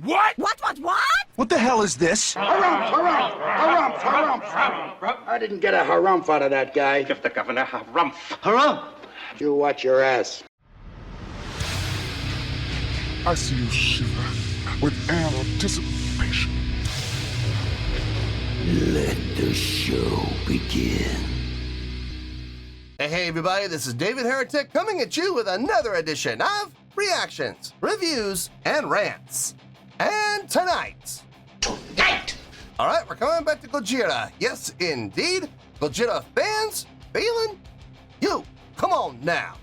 What? What? What the hell is this? Harumph. I didn't get a harumph out of that guy. Give the governor harumph. Harumph? You watch your ass. I see you shiver with anticipation. Let the show begin. Hey everybody, this is David Heretic coming at you with another edition of Reactions, Reviews, and Rants. And tonight, alright, we're coming back to Gojira. Yes, indeed, Gojira Fans FEELIN YOU. Come on now.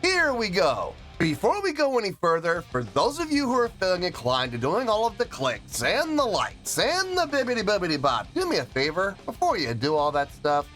Here we go. Before we go any further, for those of you who are feeling inclined to doing all of the clicks and the likes and the bibbidi bop, do me a favor, before you do all that stuff,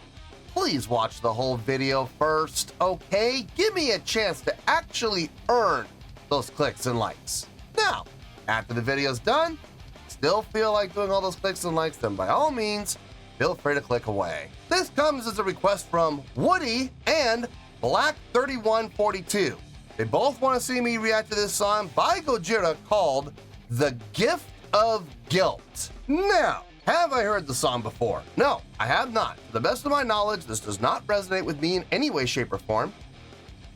please watch the whole video first, okay? Give me a chance to actually earn those clicks and likes. Now, after the video's done, still feel like doing all those clicks and likes, then by all means, feel free to click away. This comes as a request from Woody and Black3142. They both want to see me react to this song by Gojira called The Gift of Guilt. Now, have I heard the song before? No, I have not. To the best of my knowledge, this does not resonate with me in any way, shape, or form.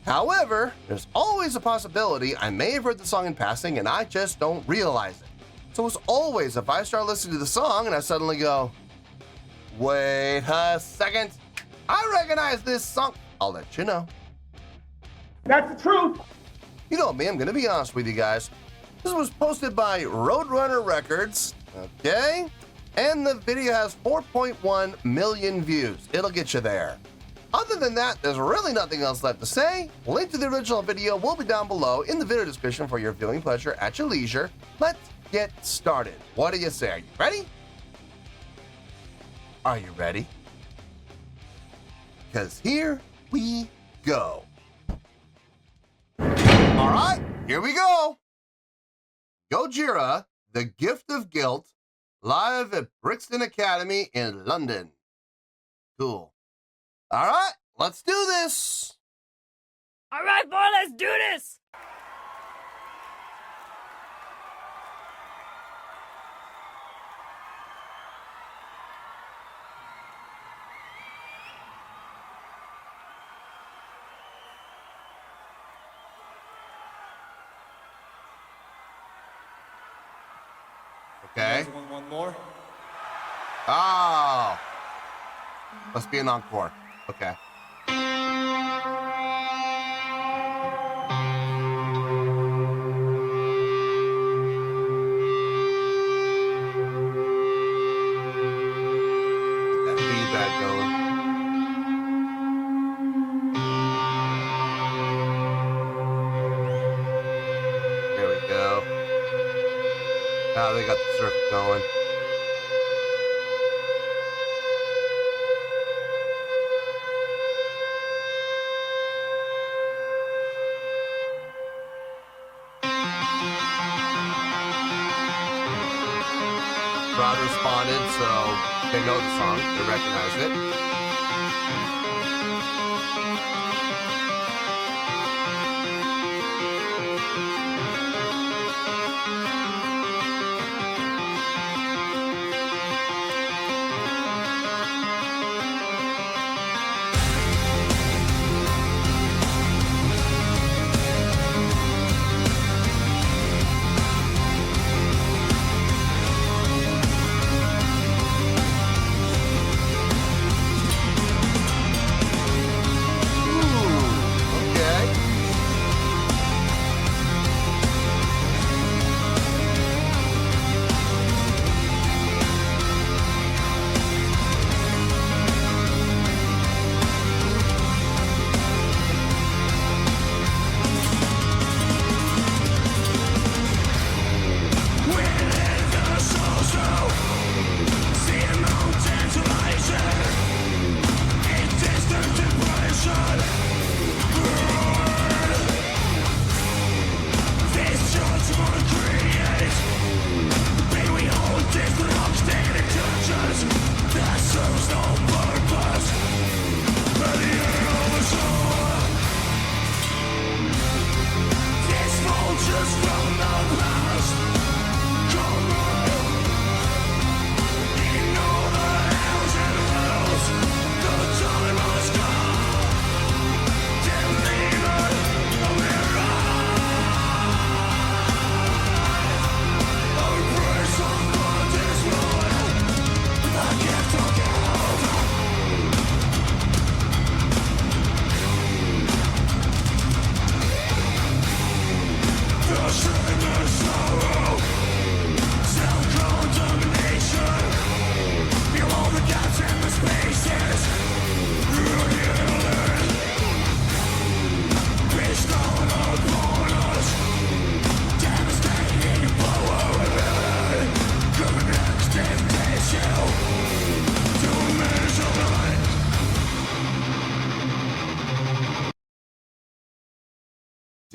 However, there's always a possibility I may have heard the song in passing and I just don't realize it. So as always, if I start listening to the song and I suddenly go, wait a second, I recognize this song, I'll let you know. That's the truth. You know me, I'm gonna be honest with you guys. This was posted by Roadrunner Records, okay? And the video has 4.1 million views. It'll get you there. Other than that, there's really nothing else left to say. Link to the original video will be down below in the video description for your viewing pleasure at your leisure. Let's get started. What do you say? Are you ready? Are you ready? Because here we go. All right, here we go. Gojira, The Gift of Guilt, live at Brixton Academy in London. Cool. All right, let's do this. All right, boy, let's do this. Okay. One more. Oh. Must be an encore. Okay. Get that feedback going. There we go. Now they got the circle going. Crowd responded, so they know the song, they recognize it.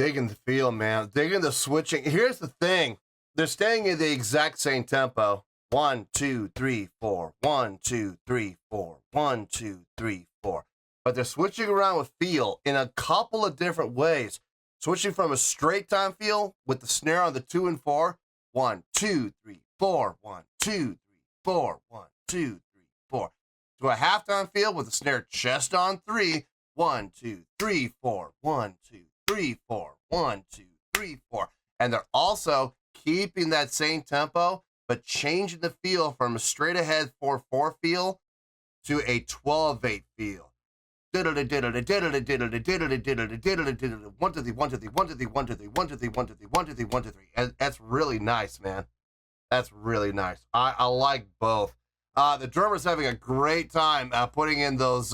digging the feel, man. Digging the switching. Here's the thing. They're staying in the exact same tempo. 1, 2, 3, 4. 1, 2, 3, 4. 1, 2, 3, 4. But they're switching around with feel in a couple of different ways. Switching from a straight time feel with the snare on the 2 and 4. 1, 2, 3, 4. 1, 2, 3, 4. 1, 2, 3, 4. To a halftime feel with the snare just on 3. 1, 2, 3, 4. 1, 2, 3, 4. 1, 2, 3, 4. And they're also keeping that same tempo, but changing the feel from a straight ahead 4/4 feel to a 12/8 feel. 1 to the 1 to the 1 to the 1 to the 1 to the 1 to the 1 to the 1 to the 1 to the 1 to 3. And that's really nice, man. That's really nice. I like both. The drummer's having a great time putting in those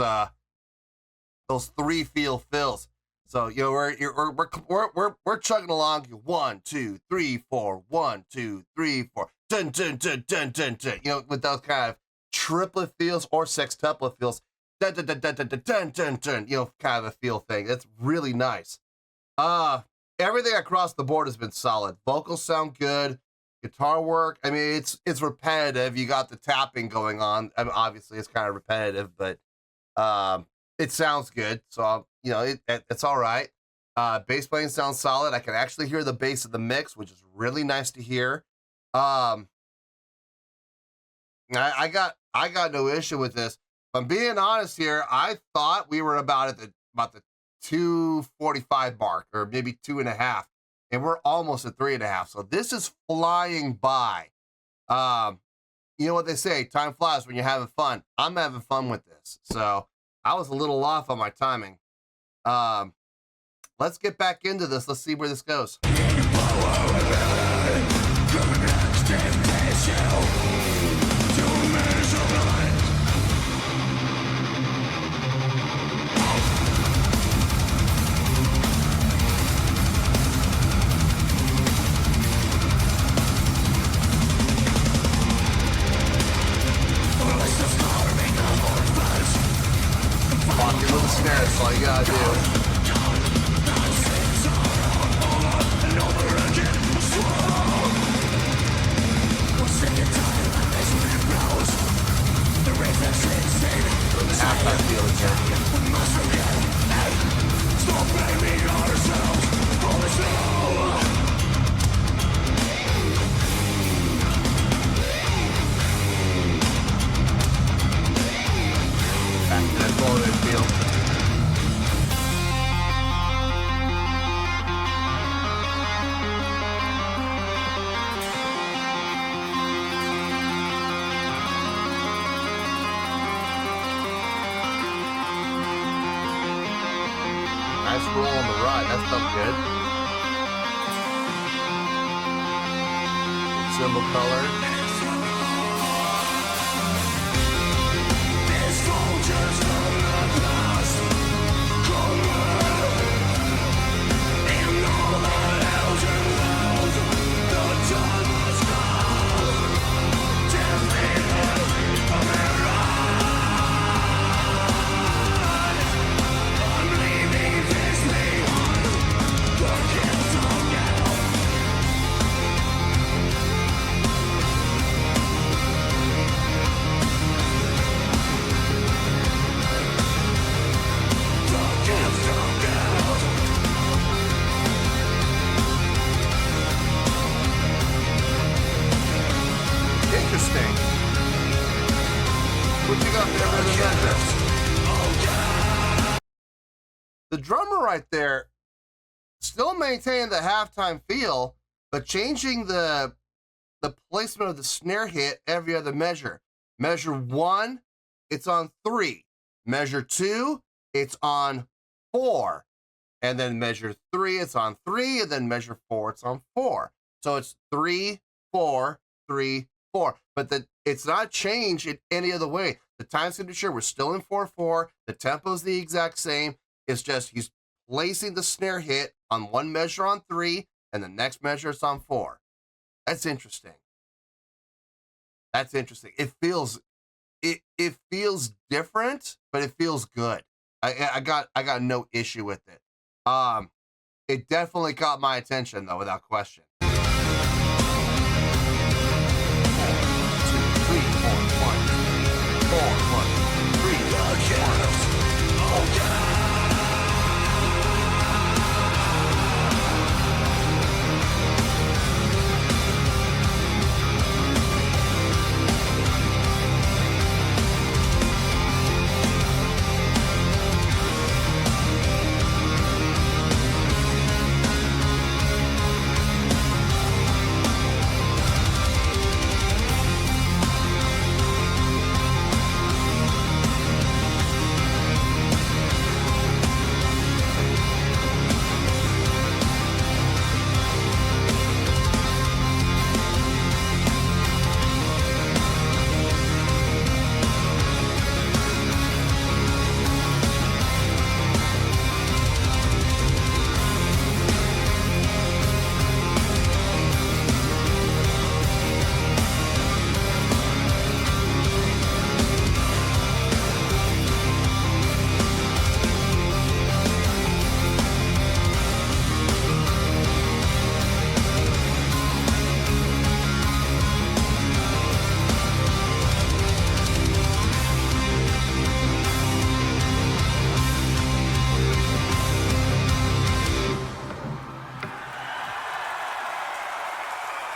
3 feel fills. So you know we're chugging along. 1, 2, 3, 4. 1, 2, 3, 4. Dun dun dun dun dun dun. You know, with those kind of triplet feels or sextuplet feels. Dun dun dun dun dun dun dun dun dun. You know, kind of a feel thing. That's really nice. Everything across the board has been solid. Vocals sound good. Guitar work. I mean, it's repetitive. You got the tapping going on. I mean, obviously, it's kind of repetitive, but it sounds good. So you know, it's all right. Bass playing sounds solid. I can actually hear the bass of the mix, which is really nice to hear. I got no issue with this. If I'm being honest here, I thought we were about the 2:45 mark, or maybe 2.5, and we're almost at 3.5. So this is flying by. You know what they say, time flies when you're having fun. I'm having fun with this. So I was a little off on my timing. Let's get back into this. Let's see where this goes. Walking with the snare, that's all you gotta do. Half I feel back to that forward feel. Nice roll on the ride. That felt good. Cymbal color. Interesting. What you got there other than that? The drummer right there still maintaining the halftime feel, but changing the placement of the snare hit every other measure. Measure 1, it's on 3. Measure 2, it's on 4. And then measure 3, it's on 3. And then measure 4, it's on 4. So it's 3, 4, 3, 4. But it's not changed in any other way. The time signature, we're still in 4/4. The tempo's the exact same. It's just he's placing the snare hit on one measure on 3, and the next measure is on 4. That's interesting. That's interesting. It feels different, but it feels good. I got no issue with it. It definitely caught my attention, though, without question. 4, 2, 3, 4, 1, 4, 1, 3, 4.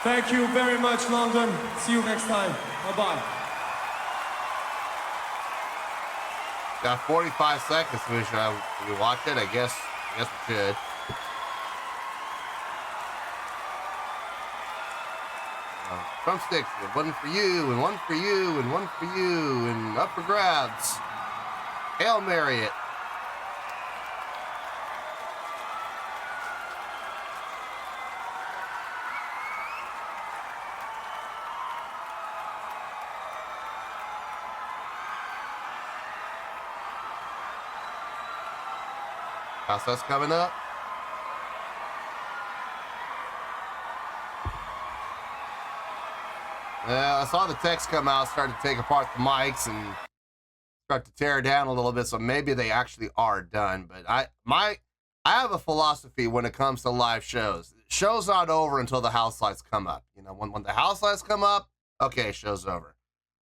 Thank you very much, London. See you next time. Bye-bye. Got 45 seconds. Should we watch it? I guess we should. Drumsticks, one for you, and one for you, and one for you, and up for grabs. Hail Mary it. How's that's coming up? I saw the text come out, started to take apart the mics and start to tear down a little bit, so maybe they actually are done. But I have a philosophy when it comes to live shows. Show's not over until the house lights come up. You know, when the house lights come up, okay, show's over.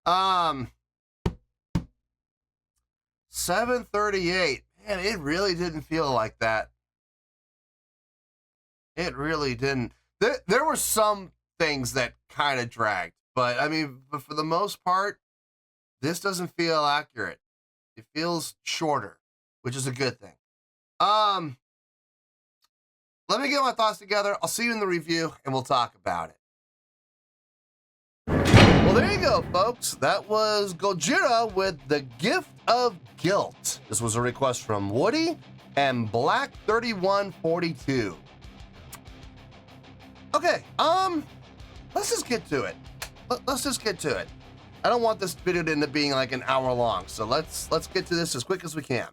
7:38. Man, it really didn't feel like that. It really didn't. There were some things that kind of dragged, but I mean, but for the most part, this doesn't feel accurate. It feels shorter, which is a good thing. Let me get my thoughts together. I'll see you in the review, and we'll talk about it. Well, there you go, folks. That was Gojira with The Gift of Guilt. This was a request from Woody and Black3142. Okay, let's just get to it. Let's just get to it. I don't want this video to end up being like an hour long, so let's get to this as quick as we can.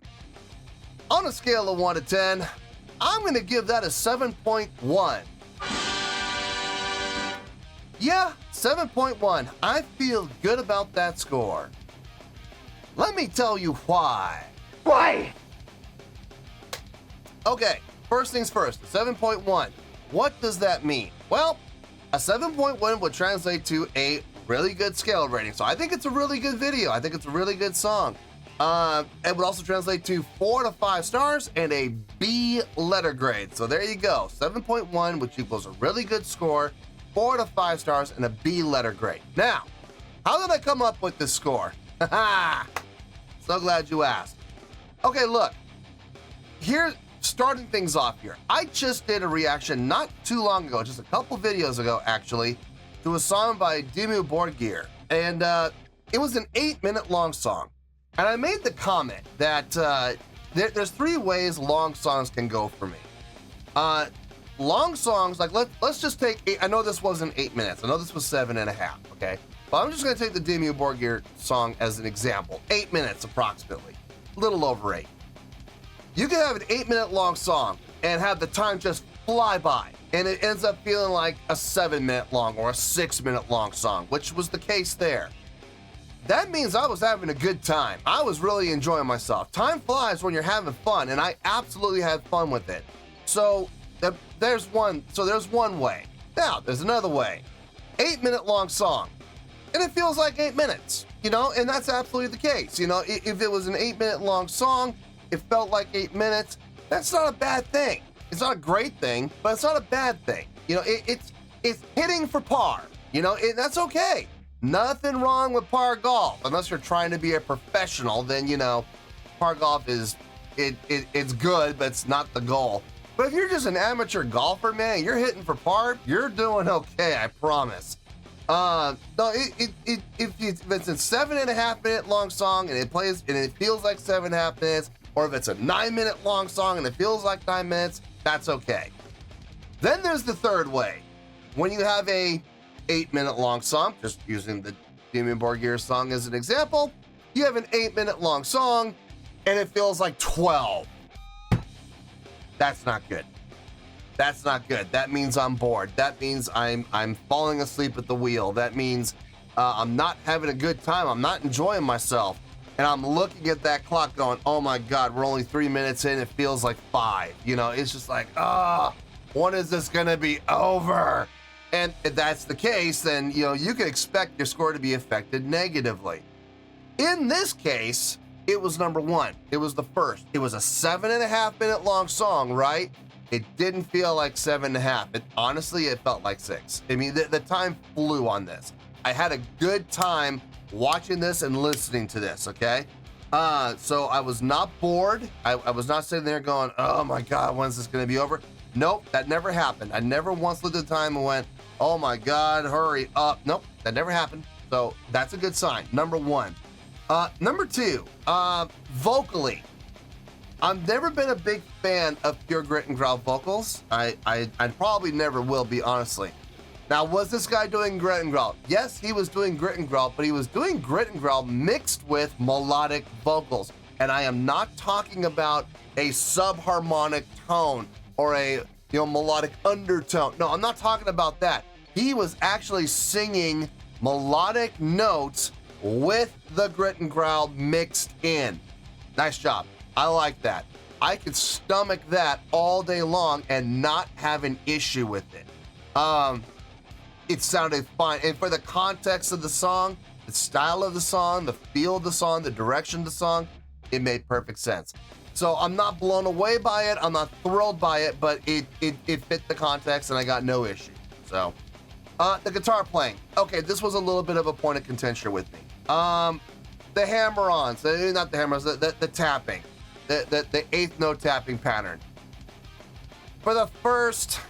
On a scale of 1 to 10, I'm gonna give that a 7.1. Yeah, 7.1. I feel good about that score. Let me tell you why. Why? Okay, first things first, 7.1. What does that mean? Well, a 7.1 would translate to a really good scale rating. So I think it's a really good video. I think it's a really good song. It would also translate to 4 to 5 stars and a B letter grade. So there you go, 7.1, which equals a really good score, 4 to 5 stars, and a B letter grade. Now, how did I come up with this score? So glad you asked. Okay, look, here, starting things off here. I just did a reaction not too long ago, just a couple videos ago actually, to a song by Dimmu Borgir. And it was an 8-minute long song. And I made the comment that there's 3 ways long songs can go for me. Long songs, like let's just take, I know this wasn't 8 minutes, I know this was 7.5, okay? But I'm just gonna take the Dimmu Borgir song as an example. 8 minutes approximately, a little over 8. You can have an 8-minute long song and have the time just fly by, and it ends up feeling like a 7-minute long or a 6-minute long song, which was the case there. That means I was having a good time. I was really enjoying myself. Time flies when you're having fun, and I absolutely had fun with it. So there's one. So there's one way. Now there's another way. 8-minute long song, and it feels like 8 minutes. You know, and that's absolutely the case. You know, if it was an 8-minute long song, it felt like 8 minutes. That's not a bad thing. It's not a great thing, but it's not a bad thing. You know, it's hitting for par. You know, that's okay. Nothing wrong with par golf, unless you're trying to be a professional. Then you know, par golf is it's good, but it's not the goal. But if you're just an amateur golfer, man, you're hitting for par, you're doing okay. I promise. No, if it's a 7.5 minute long song and it plays and it feels like 7.5 minutes, or if it's a 9-minute long song and it feels like 9 minutes, that's okay. Then there's the third way. When you have a 8-minute long song, just using the Dimmu Borgir song as an example, you have an 8-minute long song and it feels like 12. That's not good. That's not good. That means I'm bored. That means I'm falling asleep at the wheel. That means I'm not having a good time. I'm not enjoying myself. And I'm looking at that clock going, oh my God, we're only 3 minutes in. It feels like 5. You know, it's just like, when is this going to be over? And if that's the case, then, you know, you can expect your score to be affected negatively. In this case, it was number one. It was the first. It was a 7.5 minute long song, right? It didn't feel like 7.5. Honestly, it felt like 6. I mean, the time flew on this. I had a good time watching this and listening to this, okay? So I was not bored. I was not sitting there going, oh my God, when's this gonna be over? Nope, that never happened. I never once looked at the time and went, oh my God, hurry up. Nope, that never happened. So that's a good sign, number one. Number two, vocally. I've never been a big fan of pure grit and growl vocals. I probably never will be, honestly. Now, was this guy doing grit and growl? Yes, he was doing grit and growl, but he was doing grit and growl mixed with melodic vocals. And I am not talking about a subharmonic tone or a melodic undertone. No, I'm not talking about that. He was actually singing melodic notes with the grit and growl mixed in. Nice job. I like that. I could stomach that all day long and not have an issue with it. It sounded fine. And for the context of the song, the style of the song, the feel of the song, the direction of the song, it made perfect sense. So I'm not blown away by it. I'm not thrilled by it, but it fit the context and I got no issue. So, the guitar playing. Okay, this was a little bit of a point of contention with me. The hammer-ons, not the hammer-ons, the tapping, the eighth note tapping pattern. For the first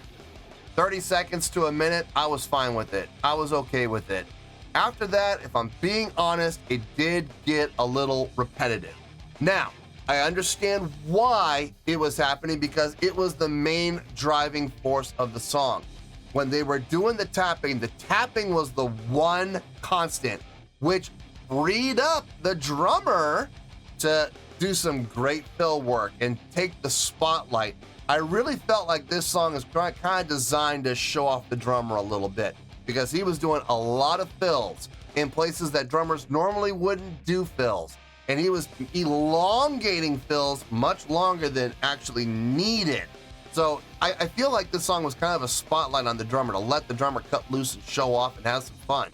30 seconds to a minute, I was fine with it. I was okay with it. After that, if I'm being honest, it did get a little repetitive. Now, I understand why it was happening because it was the main driving force of the song. When they were doing the tapping was the one constant, which freed up the drummer to do some great fill work and take the spotlight. I really felt like this song is kind of designed to show off the drummer a little bit because he was doing a lot of fills in places that drummers normally wouldn't do fills. And he was elongating fills much longer than actually needed. So I feel like this song was kind of a spotlight on the drummer to let the drummer cut loose and show off and have some fun.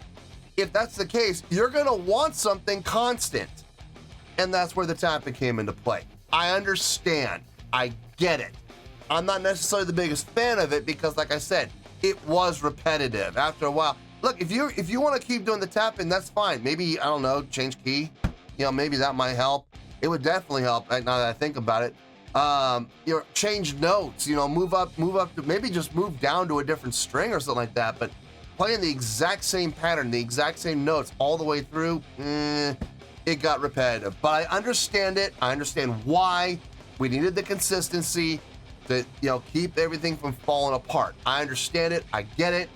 If that's the case, you're gonna want something constant. And that's where the tapping came into play. I understand, I get it. I'm not necessarily the biggest fan of it because like I said, it was repetitive after a while. Look, if you wanna keep doing the tapping, that's fine. Maybe, I don't know, change key. Maybe that might help. It would definitely help now that I think about it. Change notes, move up to maybe just move down to a different string or something like that. But playing the exact same pattern, the exact same notes all the way through, it got repetitive. But I understand it. I understand why we needed the consistency to, keep everything from falling apart. I understand it. I get it.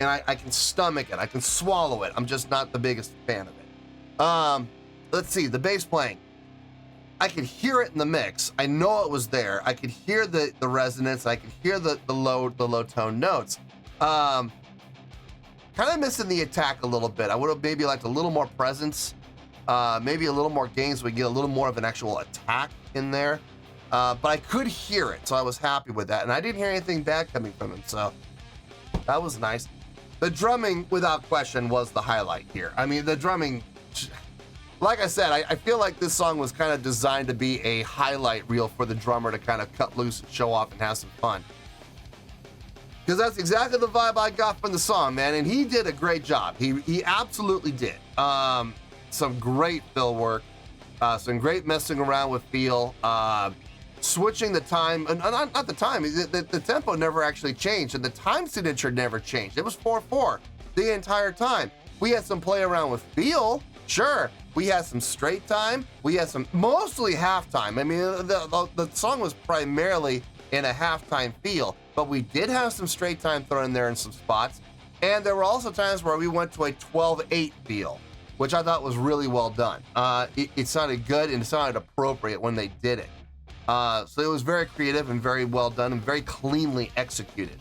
And I can stomach it. I can swallow it. I'm just not the biggest fan of it. Let's see, the bass playing. I could hear it in the mix. I know it was there. I could hear the resonance. I could hear the low tone notes. Kind of missing the attack a little bit. I would have maybe liked a little more presence. Maybe a little more gains so we get a little more of an actual attack in there. but I could hear it, so I was happy with that. And I didn't hear anything bad coming from him, so that was nice. The drumming, without question, was the highlight here. I mean, the drumming, like I said, I feel like this song was kind of designed to be a highlight reel for the drummer to kind of cut loose and show off and have some fun. Because that's exactly the vibe I got from the song, man, and he did a great job. He absolutely did. Some great fill work, some great messing around with feel, switching the time, not the time, the tempo never actually changed, and the time signature never changed. It was 4/4 the entire time. We had some play around with feel, sure. We had some straight time. We had some mostly halftime. I mean, the song was primarily in a halftime feel, but we did have some straight time thrown in there in some spots. And there were also times where we went to a 12/8 feel, which I thought was really well done. It sounded good and it sounded appropriate when they did it. So it was very creative and very well done and very cleanly executed.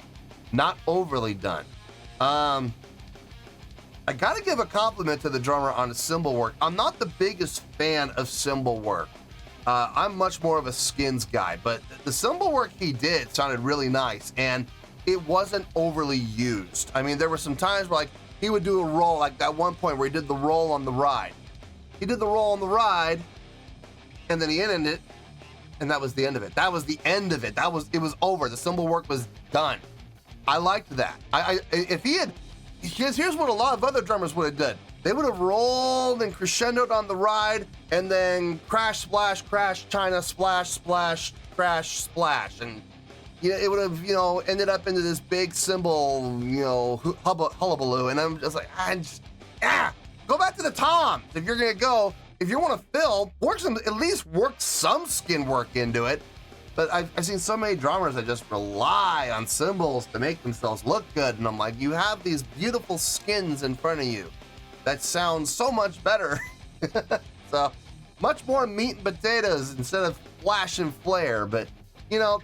Not overly done. I gotta give a compliment to the drummer on the cymbal work. I'm not the biggest fan of cymbal work. I'm much more of a skins guy, but the cymbal work he did sounded really nice and it wasn't overly used. I mean, there were some times where like he would do a roll, like that one point where he did the roll on the ride. He did the roll on the ride and then he ended it and that was the end of it. That was the end of it. It was over. The cymbal work was done. I liked that. If he had, here's what a lot of other drummers would have done. They would have rolled and crescendoed on the ride and then crash, splash, crash, China, splash, splash, crash, splash. And it would have, ended up into this big cymbal, hullabaloo. And I'm just like, go back to the toms. If you're going to go, if you want to fill, at least work some skin work into it. But I've seen so many drummers that just rely on cymbals to make themselves look good. And I'm like, you have these beautiful skins in front of you that sounds so much better. So much more meat and potatoes instead of flash and flare. But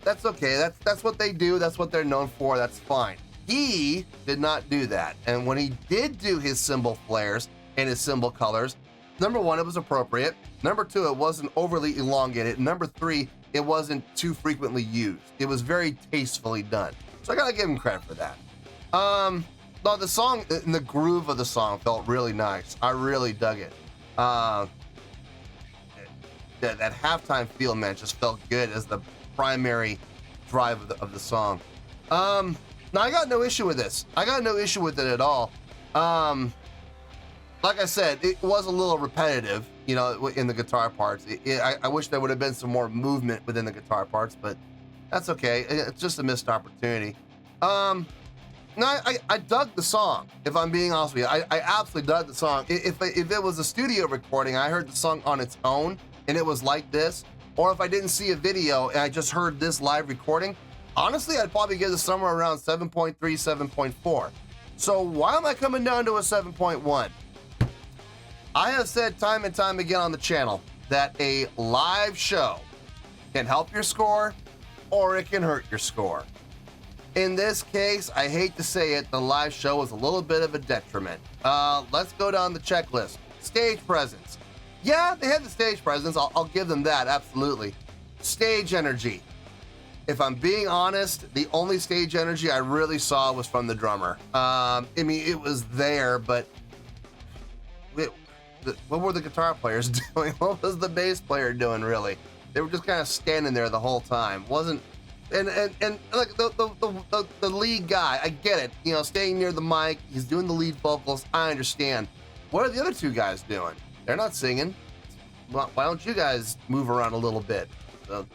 that's okay. That's what they do. That's what they're known for. That's fine. He did not do that. And when he did do his cymbal flares and his cymbal colors, number one, it was appropriate. Number two, it wasn't overly elongated. Number three, it wasn't too frequently used. It was very tastefully done. So I gotta give him credit for that. No, the song, the groove of the song felt really nice. I really dug it. That halftime feel, man, just felt good as the primary drive of the song. Now I got no issue with this. I got no issue with it at all. Like I said, it was a little repetitive, in the guitar parts. I wish there would have been some more movement within the guitar parts, but that's okay. It's just a missed opportunity. No, I dug the song, if I'm being honest with you. I absolutely dug the song. If it was a studio recording, I heard the song on its own, and it was like this, or if I didn't see a video and I just heard this live recording, honestly, I'd probably give this somewhere around 7.3, 7.4. So why am I coming down to a 7.1? I have said time and time again on the channel that a live show can help your score or it can hurt your score. In this case, I hate to say it, the live show was a little bit of a detriment. Let's go down the checklist. Stage presence. Yeah, they had the stage presence. I'll give them that, absolutely. Stage energy. If I'm being honest, the only stage energy I really saw was from the drummer. I mean, it was there, but what were the guitar players doing? What was the bass player doing, really? They were just kind of standing there the whole time. And like the lead guy, I get it. Staying near the mic, he's doing the lead vocals. I understand. What are the other two guys doing? They're not singing. Why don't you guys move around a little bit? So,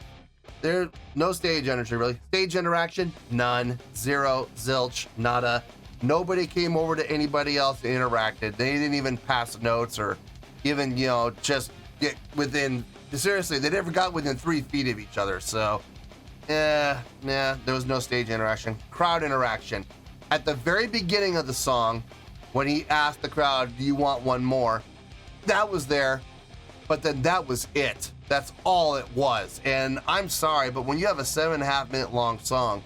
there's no stage energy, really. Stage interaction, none, zero, zilch, nada. Nobody came over to anybody else and interacted. They didn't even pass notes or even, just get within, seriously, they never got within 3 feet of each other. So, there was no stage interaction. Crowd interaction. At the very beginning of the song, when he asked the crowd, do you want one more? That was there, but then that was it. That's all it was. And I'm sorry, but when you have a 7.5 minute long song,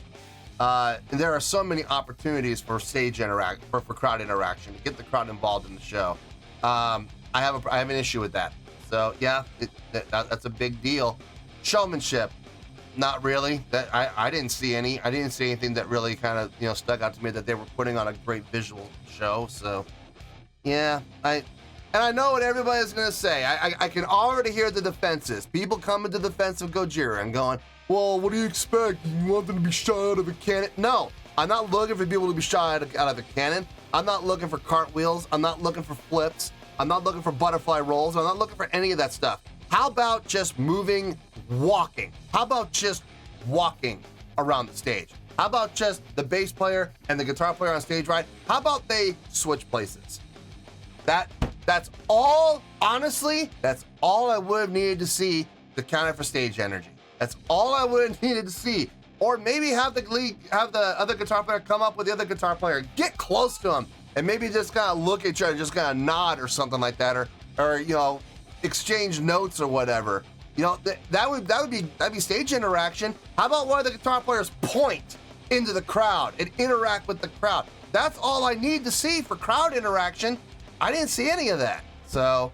there are so many opportunities for for crowd interaction, to get the crowd involved in the show. I have an issue with that. So yeah, that's a big deal. Showmanship. not really. I didn't see any. I didn't see anything that really kind of, you know, stuck out to me that they were putting on a great visual show. So, yeah, and I know what everybody's gonna say. I can already hear the defenses. People coming to the defense of Gojira and going, well, what do you expect? You want them to be shot out of a cannon? No, I'm not looking for people to be shot out of a cannon. I'm not looking for cartwheels. I'm not looking for flips. I'm not looking for butterfly rolls. I'm not looking for any of that stuff. How about just walking? How about just walking around the stage? How about just the bass player and the guitar player on stage, right? How about they switch places? That's all, honestly, that's all I would have needed to see to counter for stage energy. That's all I would have needed to see. Or maybe have the other guitar player come up with the other guitar player, get close to him, and maybe just kind of look at each other, just kind of nod or something like that, or you know, exchange notes or whatever. You know, that'd be stage interaction. How about one of the guitar players point into the crowd and interact with the crowd? That's all I need to see for crowd interaction. I didn't see any of that. So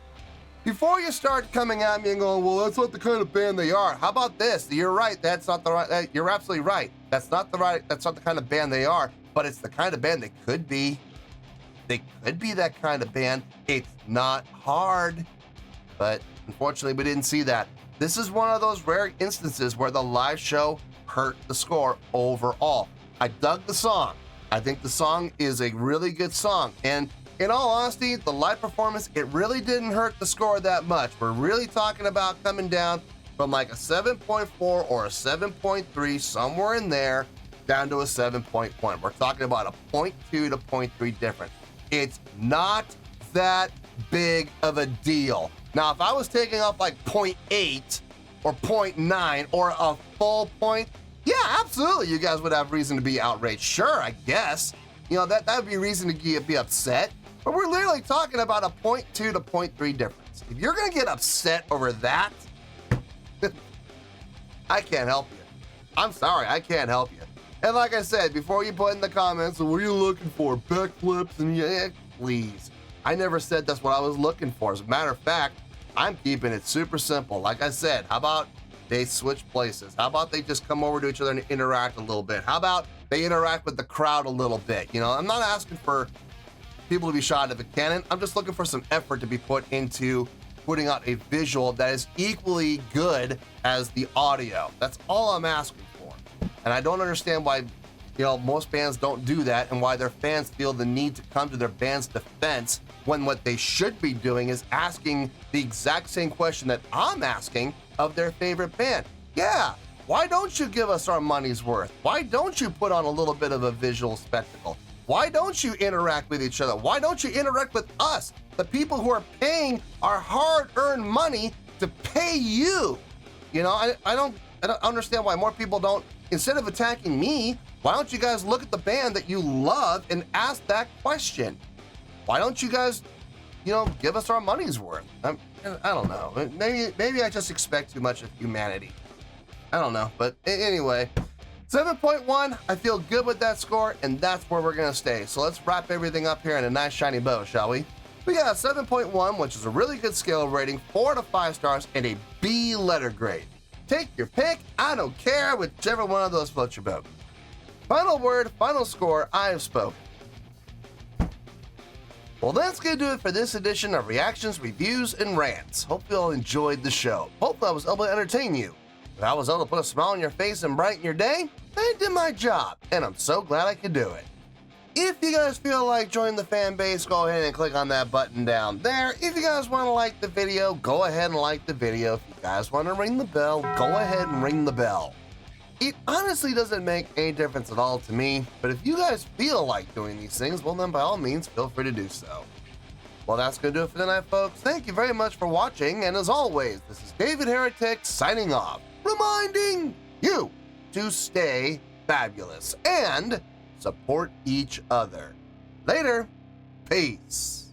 before you start coming at me and going, well, that's not the kind of band they are. How about this? You're right. That's not the right. You're absolutely right. That's not the kind of band they are. But it's the kind of band they could be. They could be that kind of band. It's not hard. But unfortunately, we didn't see that. This is one of those rare instances where the live show hurt the score overall. I dug the song. I think the song is a really good song. And in all honesty, the live performance, it really didn't hurt the score that much. We're really talking about coming down from like a 7.4 or a 7.3, somewhere in there, down to a 7.1. We're talking about a 0.2 to 0.3 difference. It's not that big of a deal. Now, if I was taking off like 0.8 or 0.9 or a full point, yeah, absolutely, you guys would have reason to be outraged. Sure, I guess. You know, that would be reason to be upset. But we're literally talking about a 0.2 to 0.3 difference. If you're gonna get upset over that, I can't help you. I'm sorry, I can't help you. And like I said, before you put in the comments, what are you looking for? Backflips and yeah, please. I never said that's what I was looking for. As a matter of fact, I'm keeping it super simple. Like I said, how about they switch places? How about they just come over to each other and interact a little bit? How about they interact with the crowd a little bit? You know, I'm not asking for people to be shot out of a cannon. I'm just looking for some effort to be put into putting out a visual that is equally good as the audio. That's all I'm asking for. And I don't understand why, you know, most bands don't do that and why their fans feel the need to come to their band's defense when what they should be doing is asking the exact same question that I'm asking of their favorite band. Yeah, why don't you give us our money's worth? Why don't you put on a little bit of a visual spectacle? Why don't you interact with each other? Why don't you interact with us, the people who are paying our hard-earned money to pay you? You know, I don't understand why more people don't, instead of attacking me, why don't you guys look at the band that you love and ask that question? Why don't you guys, you know, give us our money's worth? I don't know. Maybe I just expect too much of humanity. I don't know. But anyway, 7.1, I feel good with that score, and that's where we're going to stay. So let's wrap everything up here in a nice shiny bow, shall we? We got a 7.1, which is a really good scale rating, 4 to 5 stars, and a B letter grade. Take your pick. I don't care, whichever one of those floats your boat. Final word, final score, I have spoken. Well, that's going to do it for this edition of Reactions, Reviews, and Rants. Hope you all enjoyed the show. Hope I was able to entertain you. If I was able to put a smile on your face and brighten your day, I did my job, and I'm so glad I could do it. If you guys feel like joining the fan base, go ahead and click on that button down there. If you guys want to like the video, go ahead and like the video. If you guys want to ring the bell, go ahead and ring the bell. It honestly doesn't make any difference at all to me, but if you guys feel like doing these things, well then by all means, feel free to do so. Well, that's going to do it for tonight, folks. Thank you very much for watching, and as always, this is David Heretic signing off, reminding you to stay fabulous and support each other. Later. Peace.